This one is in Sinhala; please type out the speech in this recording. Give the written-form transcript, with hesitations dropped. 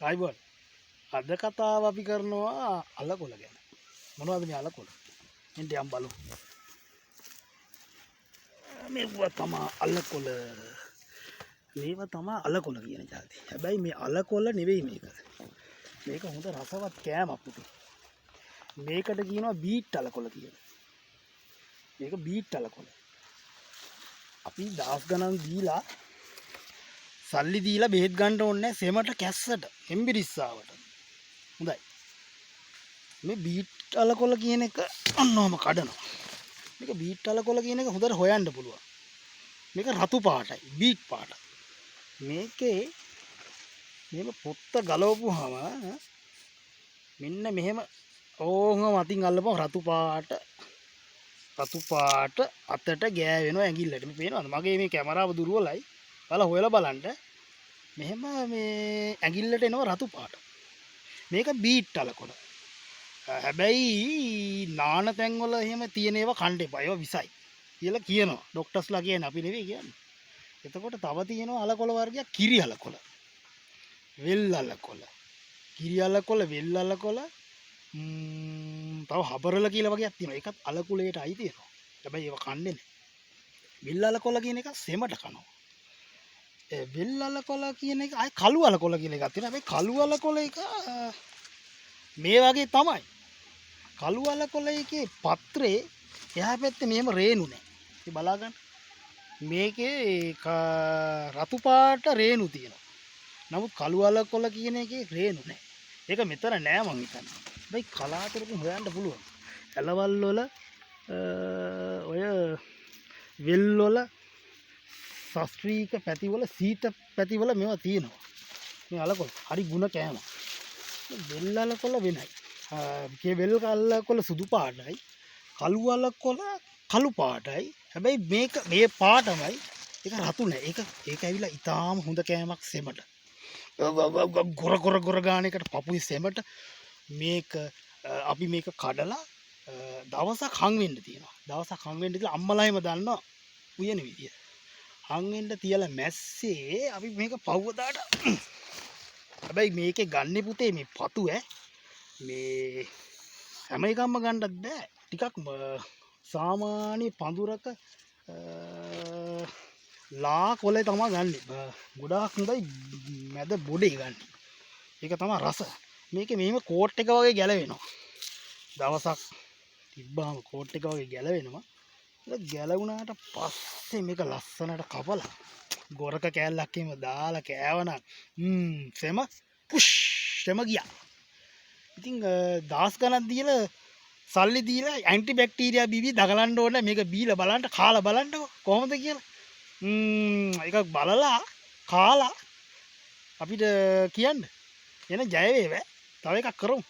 ආයිබෝන් අද කතාව අපි කරනවා අලකොල ගැන. මොනවද මේ අලකොල? එන්න යම් බලමු. මේවා තමයි අලකොල. මේවා තමයි අලකොල කියන જાති. හැබැයි මේ අලකොල නෙවෙයි මේක. මේක හොඳ රසවත් කෑමක් පුතේ. මේකට කියනවා බීට් අලකොල කියලා. මේක බීට් අලකොල. අපි දවස් ගණන් දීලා සල්ලි දීලා බෙහෙත් ගන්න ඕනේ සෙමට කැස්සට එම්බිරිස්සාවට. හොඳයි. මේ බීට් අලකොල කියන එක අන්නවම කඩනවා. මේක බීට් අලකොල කියන එක හොඳට හොයන්න පුළුවන්. මේක රතු පාටයි බීට් පාට. මේකේ මෙහෙම පොත්ත ගලවපුවාම මෙන්න මෙහෙම ඕංගම අතින් අල්ලපුවම රතු පාට අතට ගෑවෙනවා ඇඟිල්ලට. මේ පේනවද? මගේ මේ කැමරාව දුර්වලයි. බලලා හොයලා බලන්න. මෙහෙම මේ ඇඟිල්ලට එනවා රතු පාට. මේක බීට් අලකොල. හැබැයි නාන තැන්වල එහෙම තියෙන ඒවා කන්න එපා. ඒවා විසයි කියලා කියනවා. ડોක්ටර්ස්ලා කියන්නේ, අපි නෙවෙයි කියන්නේ. එතකොට තව තියෙනවා අලකොල වර්ගයක් කිරි අලකොල. වෙල් අලකොල. කිරි අලකොල, වෙල් අලකොල, තව හබරල කියලා වගේක් තියෙනවා. ඒකත් අලකුලේට අයිති වෙනවා. හැබැයි ඒවා කන්නේ නැහැ. වෙල් අලකොල කියන එක සෙමට කනවා. වෙල් අලකොල කියන එක ආයි කළු අලකොල කියන එකක් තියෙනවා. හැබැයි කළු අලකොල එක මේ වගේ තමයි. කළු අලකොල එකේ පත්‍රේ එහා පැත්තේ මෙහෙම රේණු නැහැ. ඉතින් බලා ගන්න. මේකේ රතු පාට රේණු තියෙනවා. නමුත් කළු අලකොල කියන එකේ රේණු නැහැ. ඒක මෙතන නෑ මං හිතන්නේ. හැබැයි කලාතුරකින් හොයන්න පුළුවන්. ඇලවල් වල ඔය වෙල් වල ශාස්ත්‍රීය පැතිවල සීත පැතිවල මේවා තියෙනවා. මේ අලකොල හරි ಗುಣ කෑම. වෙල් අලකොල වෙනයි. මේ වෙල් අලකොල සුදු පාටයි. කළු අලකොල කළු පාටයි. හැබැයි මේක මේ පාටමයි. ඒක රතු නෑ. ඒක ඇවිල්ලා ඊටාම හොඳ කෑමක් සෙමට. ගොර ගාන එකට පපුයි සෙමට මේක අපි මේක කඩලා දවසක් හං වෙන්න තියෙනවා. දවසක් හං වෙන්න කියලා අම්මලා එහෙම දන්නවා උයන විදිය. හං වෙන්න තියලා මැස්සේ අපි මේක පවුවදාට හැබැයි මේකේ ගන්න පුතේ මේ පතු මේ හැම එකක්ම ගන්නත් බෑ. ටිකක් සාමාන්‍ය පඳුරක ලා කොලේ තමයි ගන්නෙ. ගොඩාක් හොඳයි මැද බොඩේ ගන්න. ඒක තමයි රස. මේකේ මෙහෙම කෝට් එක වගේ ගැලවෙනවා. දවසක් තිබ්බාම කෝට් එක වගේ ගැලවෙනවා. ඒක ගැලවුණාට පස්සේ මේක ලස්සනට කපලා ගොරක කෑල්ලක් එහෙම දාලා කෑවනම් සෙම පුෂ් සෙම ගියා. ඉතින් දාස් ගණන් දීලා සල්ලි දීලා ඇන්ටි බැක්ටීරියා බීවි දගලන්න ඕනේ. මේක බීලා බලන්න කාලා බලන්නකො කොහොමද කියලා. එකක් බලලා කාලා අපිට කියන්න. එන ජය වේවා. තව එකක් කරමු.